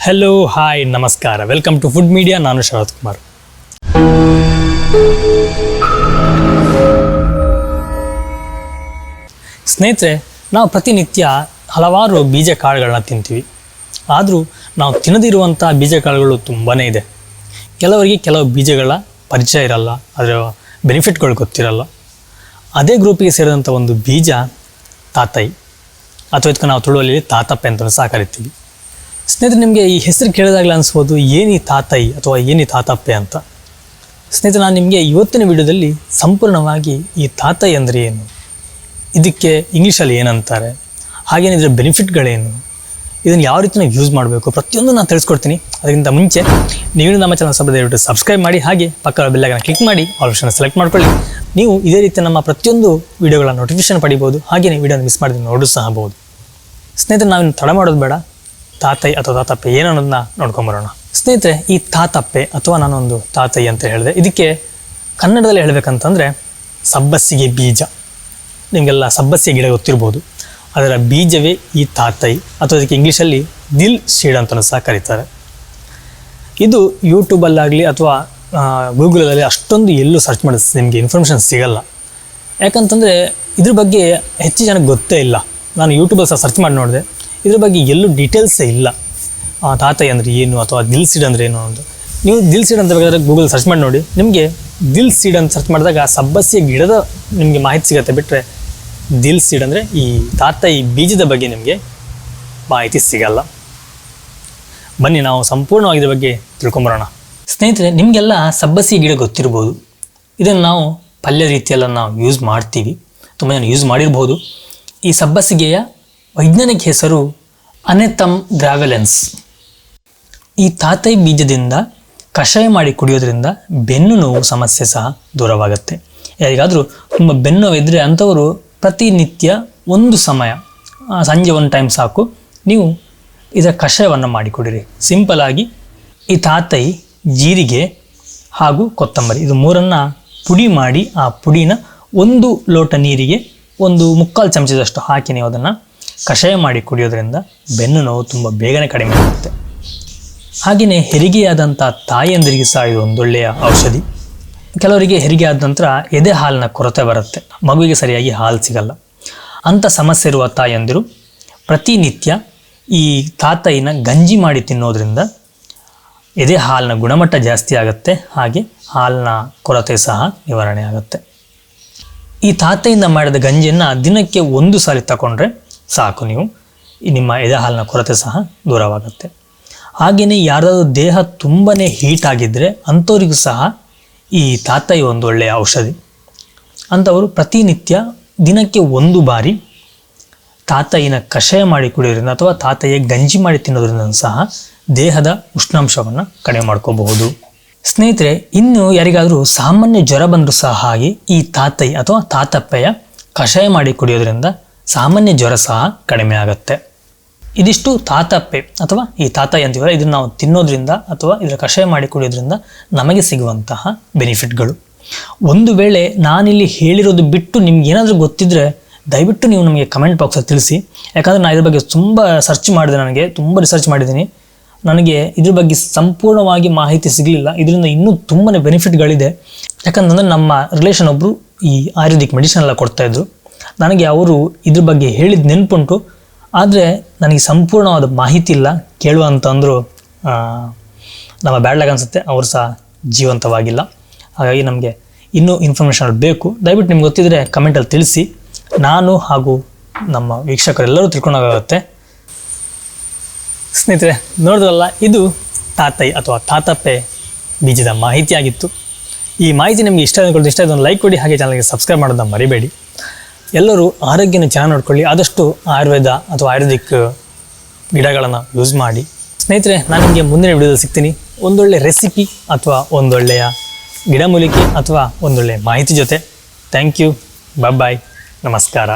Hello hi ನಮಸ್ಕಾರ, welcome to food media. ನಾನು ಶರತ್ ಕುಮಾರ್. ಸ್ನೇಹಿತರೆ, ನಾವು ಪ್ರತಿನಿತ್ಯ ಹಲವಾರು ಬೀಜ ಕಾಳುಗಳನ್ನ ತಿಂತೀವಿ. ಆದರೂ ನಾವು ತಿನ್ನದಿರುವಂಥ ಬೀಜ ಕಾಳುಗಳು ತುಂಬಾ ಇದೆ. ಕೆಲವರಿಗೆ ಕೆಲವು ಬೀಜಗಳ ಪರಿಚಯ ಇರಲ್ಲ, ಅದರ ಬೆನಿಫಿಟ್ಗಳು ಗೊತ್ತಿರಲ್ಲ. ಅದೇ ಗ್ರೂಪಿಗೆ ಸೇರಿದಂಥ ಒಂದು ಬೀಜ ತಾತೈ, ಅಥವಾ ಇದಕ್ಕೆ ನಾವು ತುಳುವಲ್ಲಿ ತಾತಪ್ಪೆ ಅಂತ ಸಹ ಕರಿತೀವಿ. ಸ್ನೇಹಿತರೆ, ನಿಮಗೆ ಈ ಹೆಸರು ಕೇಳಿದಾಗಲೇ ಅನಿಸ್ಬೋದು ಏನು ಈ ತಾತೈ ಅಥವಾ ಏನು ಈ ತಾತಪ್ಪೆ ಅಂತ. ಸ್ನೇಹಿತರೆ, ನಾನು ನಿಮಗೆ ಇವತ್ತಿನ ವಿಡಿಯೋದಲ್ಲಿ ಸಂಪೂರ್ಣವಾಗಿ ಈ ತಾತೈ ಅಂದರೆ ಏನು, ಇದಕ್ಕೆ ಇಂಗ್ಲೀಷಲ್ಲಿ ಏನಂತಾರೆ, ಹಾಗೇನು ಇದರ ಬೆನಿಫಿಟ್ಗಳೇನು, ಇದನ್ನು ಯಾವ ರೀತಿ ನಾವು ಯೂಸ್ ಮಾಡಬೇಕು, ಪ್ರತಿಯೊಂದು ನಾನು ತಿಳಿಸ್ಕೊಡ್ತೀನಿ. ಅದಕ್ಕಿಂತ ಮುಂಚೆ ನೀವು ನಮ್ಮ ಚಾನಲ್ ದಯವಿಟ್ಟು ಸಬ್ಸ್ಕ್ರೈಬ್ ಮಾಡಿ, ಹಾಗೆ ಪಕ್ಕದ ಬೆಲ್ಲೈಕನ್ ಕ್ಲಿಕ್ ಮಾಡಿ ಆಲ್ ಆಪ್ಷನ್ ಸೆಲೆಕ್ಟ್ ಮಾಡ್ಕೊಳ್ಳಿ. ನೀವು ಇದೇ ರೀತಿ ನಮ್ಮ ಪ್ರತಿಯೊಂದು ವಿಡಿಯೋಗಳ ನೋಟಿಫಿಕೇಶನ್ ಪಡಿಬೋದು, ಹಾಗೆಯೇ ವಿಡಿಯೋನ ಮಿಸ್ ಮಾಡಿದ್ರೆ ನೋಡೂ ಸಹ ಬಹುದು. ಸ್ನೇಹಿತರೆ, ನಾವಿನ್ನು ತಡ ಮಾಡೋದು ಬೇಡ, ತಾತೈ ಅಥವಾ ತಾತಪ್ಪೆ ಏನು ಅನ್ನೋದನ್ನ ನೋಡ್ಕೊಂಬರೋಣ. ಸ್ನೇಹಿತರೆ, ಈ ತಾತಪ್ಪೆ ಅಥವಾ ನಾನೊಂದು ತಾತೈ ಅಂತ ಹೇಳಿದೆ, ಇದಕ್ಕೆ ಕನ್ನಡದಲ್ಲಿ ಹೇಳಬೇಕಂತಂದರೆ ಸಬ್ಬಸಿಗೆ ಬೀಜ. ನಿಮಗೆಲ್ಲ ಸಬ್ಬಸಿಗೆ ಗಿಡ ಗೊತ್ತಿರ್ಬೋದು, ಅದರ ಬೀಜವೇ ಈ ತಾತೈ, ಅಥವಾ ಅದಕ್ಕೆ ಇಂಗ್ಲೀಷಲ್ಲಿ ದಿಲ್ ಸೀಡ್ ಅಂತಲೂ ಸಹ ಕರೀತಾರೆ. ಇದು ಯೂಟ್ಯೂಬಲ್ಲಾಗಲಿ ಅಥವಾ ಗೂಗಲಲ್ಲಿ ಅಷ್ಟೊಂದು ಎಲ್ಲೂ ಸರ್ಚ್ ಮಾಡಿ ನಿಮಗೆ ಇನ್ಫಾರ್ಮೇಷನ್ ಸಿಗಲ್ಲ. ಯಾಕಂತಂದರೆ ಇದ್ರ ಬಗ್ಗೆ ಹೆಚ್ಚು ಜನಕ್ಕೆ ಗೊತ್ತೇ ಇಲ್ಲ. ನಾನು ಯೂಟ್ಯೂಬಲ್ಲಿ ಸಹ ಸರ್ಚ್ ಮಾಡಿ ನೋಡಿದೆ, ಇದ್ರ ಬಗ್ಗೆ ಎಲ್ಲೂ ಡೀಟೇಲ್ಸೇ ಇಲ್ಲ. ತಾತೈ ಅಂದರೆ ಏನು ಅಥವಾ ದಿಲ್ ಸೀಡ್ ಅಂದರೆ ಏನು ಅಂತ. ನೀವು ದಿಲ್ ಸೀಡ್ ಅಂತ ಬೇಕಾದ್ರೆ ಗೂಗಲ್ ಸರ್ಚ್ ಮಾಡಿ ನೋಡಿ, ನಿಮಗೆ ದಿಲ್ ಸೀಡ್ ಅಂತ ಸರ್ಚ್ ಮಾಡಿದಾಗ ಸಬ್ಬಸಿಗೆ ಗಿಡದ ನಿಮಗೆ ಮಾಹಿತಿ ಸಿಗುತ್ತೆ. ಬಿಟ್ಟರೆ ದಿಲ್ ಸೀಡ್ ಅಂದರೆ ಈ ತಾತೈ ಬೀಜದ ಬಗ್ಗೆ ನಿಮಗೆ ಮಾಹಿತಿ ಸಿಗಲ್ಲ. ಬನ್ನಿ ನಾವು ಸಂಪೂರ್ಣವಾಗಿ ಇದ್ರ ಬಗ್ಗೆ ತಿಳ್ಕೊಂಬರೋಣ. ಸ್ನೇಹಿತರೆ, ನಿಮಗೆಲ್ಲ ಸಬ್ಬಸಿಗೆ ಗಿಡ ಗೊತ್ತಿರ್ಬೋದು. ಇದನ್ನು ನಾವು ಪಲ್ಯ ರೀತಿಯೆಲ್ಲ ನಾವು ಯೂಸ್ ಮಾಡ್ತೀವಿ, ತುಂಬ ಜನ ಯೂಸ್ ಮಾಡಿರ್ಬೋದು. ಈ ಸಬ್ಬಸಿಗೆಯ ವೈಜ್ಞಾನಿಕ ಹೆಸರು ಅನೆಥಮ್ ಗ್ರಾವೆಲೆನ್ಸ್. ಈ ತಾತೈ ಬೀಜದಿಂದ ಕಷಾಯ ಮಾಡಿ ಕುಡಿಯೋದ್ರಿಂದ ಬೆನ್ನು ನೋವು ಸಮಸ್ಯೆ ಸಹ ದೂರವಾಗುತ್ತೆ. ಯಾರಿಗಾದರೂ ತುಂಬ ಬೆನ್ನು ನೋವು ಇದ್ದರೆ ಅಂಥವರು ಪ್ರತಿನಿತ್ಯ ಒಂದು ಸಮಯ ಸಂಜೆ ಒಂದು ಟೈಮ್ ಸಾಕು, ನೀವು ಇದರ ಕಷಾಯವನ್ನು ಮಾಡಿ ಕುಡಿರಿ. ಸಿಂಪಲಾಗಿ ಈ ತಾತೈ, ಜೀರಿಗೆ ಹಾಗೂ ಕೊತ್ತಂಬರಿ ಇದು ಮೂರನ್ನು ಪುಡಿ ಮಾಡಿ, ಆ ಪುಡಿನ 1 ಲೋಟ ನೀರಿಗೆ 1/4 ಚಮಚದಷ್ಟು ಹಾಕಿ ನೀವು ಅದನ್ನು ಕಷಾಯ ಮಾಡಿ ಕುಡಿಯೋದ್ರಿಂದ ಬೆನ್ನು ನೋವು ತುಂಬ ಬೇಗನೆ ಕಡಿಮೆ ಆಗುತ್ತೆ. ಹಾಗೆಯೇ ಹೆರಿಗೆಯಾದಂಥ ತಾಯಿಯಂದಿರಿಗೆ ಸಹ ಇದು ಒಂದೊಳ್ಳೆಯ ಔಷಧಿ. ಕೆಲವರಿಗೆ ಹೆರಿಗೆ ಆದ ನಂತರ ಎದೆ ಹಾಲಿನ ಕೊರತೆ ಬರುತ್ತೆ, ಮಗುವಿಗೆ ಸರಿಯಾಗಿ ಹಾಲು ಸಿಗಲ್ಲ. ಅಂಥ ಸಮಸ್ಯೆ ಇರುವ ತಾಯಿಯಂದಿರು ಪ್ರತಿನಿತ್ಯ ಈ ತಾತೈನ ಗಂಜಿ ಮಾಡಿ ತಿನ್ನೋದ್ರಿಂದ ಎದೆ ಹಾಲಿನ ಗುಣಮಟ್ಟ ಜಾಸ್ತಿ ಆಗುತ್ತೆ, ಹಾಗೆ ಹಾಲಿನ ಕೊರತೆ ಸಹ ನಿವಾರಣೆ ಆಗುತ್ತೆ. ಈ ತಾತೈಯಿಂದ ಮಾಡಿದ ಗಂಜಿಯನ್ನು ದಿನಕ್ಕೆ 1 ಸಾರಿ ತಗೊಂಡ್ರೆ ಸಾಕು, ನೀವು ನಿಮ್ಮ ಎದೆ ಹಾಲಿನ ಕೊರತೆ ಸಹ ದೂರವಾಗುತ್ತೆ. ಹಾಗೆಯೇ ಯಾರಾದರೂ ದೇಹ ತುಂಬಾ ಹೀಟ್ ಆಗಿದ್ದರೆ ಅಂಥವರಿಗೂ ಸಹ ಈ ತಾತೈ ಒಂದು ಒಳ್ಳೆಯ ಔಷಧಿ. ಅಂಥವರು ಪ್ರತಿನಿತ್ಯ ದಿನಕ್ಕೆ 1 ಬಾರಿ ತಾತೈನ ಕಷಾಯ ಮಾಡಿ ಕುಡಿಯೋದ್ರಿಂದ ಅಥವಾ ತಾತೈಯ ಗಂಜಿ ಮಾಡಿ ತಿನ್ನೋದ್ರಿಂದ ಸಹ ದೇಹದ ಉಷ್ಣಾಂಶವನ್ನು ಕಡಿಮೆ ಮಾಡ್ಕೋಬಹುದು. ಸ್ನೇಹಿತರೆ, ಇನ್ನು ಯಾರಿಗಾದರೂ ಸಾಮಾನ್ಯ ಜ್ವರ ಬಂದರೂ ಸಹ ಹಾಗೆ ಈ ತಾತೈ ಅಥವಾ ತಾತಪ್ಪೆಯ ಕಷಾಯ ಮಾಡಿ ಕುಡಿಯೋದ್ರಿಂದ ಸಾಮಾನ್ಯ ಜ್ವರ ಸಹ ಕಡಿಮೆ ಆಗುತ್ತೆ. ಇದಿಷ್ಟು ತಾತಪ್ಪೆ ಅಥವಾ ಈ ತಾತೈ ಅಂತೀವಲ್ಲ, ಇದನ್ನು ನಾವು ತಿನ್ನೋದ್ರಿಂದ ಅಥವಾ ಇದರ ಕಷಾಯ ಮಾಡಿ ಕುಡಿಯೋದ್ರಿಂದ ನಮಗೆ ಸಿಗುವಂತಹ ಬೆನಿಫಿಟ್ಗಳು. ಒಂದು ವೇಳೆ ನಾನಿಲ್ಲಿ ಹೇಳಿರೋದು ಬಿಟ್ಟು ನಿಮ್ಗೆ ಏನಾದರೂ ಗೊತ್ತಿದ್ದರೆ ದಯವಿಟ್ಟು ನೀವು ನಮಗೆ ಕಮೆಂಟ್ ಬಾಕ್ಸಲ್ಲಿ ತಿಳಿಸಿ. ಯಾಕಂದರೆ ನಾನು ಇದ್ರ ಬಗ್ಗೆ ತುಂಬ ಸರ್ಚ್ ಮಾಡಿದೆ, ತುಂಬ ರಿಸರ್ಚ್ ಮಾಡಿದ್ದೀನಿ, ನನಗೆ ಇದ್ರ ಬಗ್ಗೆ ಸಂಪೂರ್ಣವಾಗಿ ಮಾಹಿತಿ ಸಿಗಲಿಲ್ಲ. ಇದರಿಂದ ಇನ್ನೂ ತುಂಬಾ ಬೆನಿಫಿಟ್ಗಳಿದೆ. ಯಾಕಂತಂದರೆ ನಮ್ಮ ರಿಲೇಷನ್ ಒಬ್ಬರು ಈ ಆಯುರ್ವೇದಿಕ್ ಮೆಡಿಸಿನ್ ಎಲ್ಲ ಕೊಡ್ತಾಯಿದ್ರು. ನನಗೆ ಅವರು ಇದ್ರ ಬಗ್ಗೆ ಹೇಳಿದ ನೆನಪುಂಟು, ಆದರೆ ನನಗೆ ಸಂಪೂರ್ಣವಾದ ಮಾಹಿತಿ ಇಲ್ಲ. ಕೇಳುವಂತಂದರು ನಮ್ಮ ಬ್ಯಾಡ್ಲಾಗ್ ಅನಿಸುತ್ತೆ, ಅವರು ಸಹ ಜೀವಂತವಾಗಿಲ್ಲ. ಹಾಗಾಗಿ ನಮಗೆ ಇನ್ನೂ ಇನ್ಫಾರ್ಮೇಷನ್ ಬೇಕು. ದಯವಿಟ್ಟು ನಿಮ್ಗೆ ಗೊತ್ತಿದ್ದರೆ ಕಮೆಂಟಲ್ಲಿ ತಿಳಿಸಿ, ನಾನು ಹಾಗೂ ನಮ್ಮ ವೀಕ್ಷಕರೆಲ್ಲರೂ ತಿಳ್ಕೊಂಡೋಗುತ್ತೆ. ಸ್ನೇಹಿತರೆ, ನೋಡಿದ್ರಲ್ಲ, ಇದು ತಾತೈ ಅಥವಾ ತಾತಪ್ಪೆ ಬೀಜದ ಮಾಹಿತಿ ಆಗಿತ್ತು. ಈ ಮಾಹಿತಿ ನಿಮಗೆ ಇಷ್ಟ ಒಂದು ಲೈಕ್ ಕೊಡಿ, ಹಾಗೆ ಚಾನಲ್ಗೆ ಸಬ್ಸ್ಕ್ರೈಬ್ ಮಾಡೋದನ್ನ ಮರಿಬೇಡಿ. ಎಲ್ಲರೂ ಆರೋಗ್ಯನ ಚೆನ್ನಾಗಿ ನೋಡ್ಕೊಳ್ಳಿ, ಆದಷ್ಟು ಆಯುರ್ವೇದ ಅಥವಾ ಆಯುರ್ವೇದಿಕ್ ಗಿಡಗಳನ್ನು ಯೂಸ್ ಮಾಡಿ. ಸ್ನೇಹಿತರೆ, ನಾನು ನಿಮಗೆ ಮುಂದಿನ ವಿಡಿಯೋದಲ್ಲಿ ಸಿಗ್ತೀನಿ ಒಂದೊಳ್ಳೆ ರೆಸಿಪಿ ಅಥವಾ ಒಂದೊಳ್ಳೆಯ ಗಿಡಮೂಲಿಕೆ ಅಥವಾ ಒಂದೊಳ್ಳೆ ಮಾಹಿತಿ ಜೊತೆ. ಥ್ಯಾಂಕ್ ಯು, ಬಾಯ್, ನಮಸ್ಕಾರ.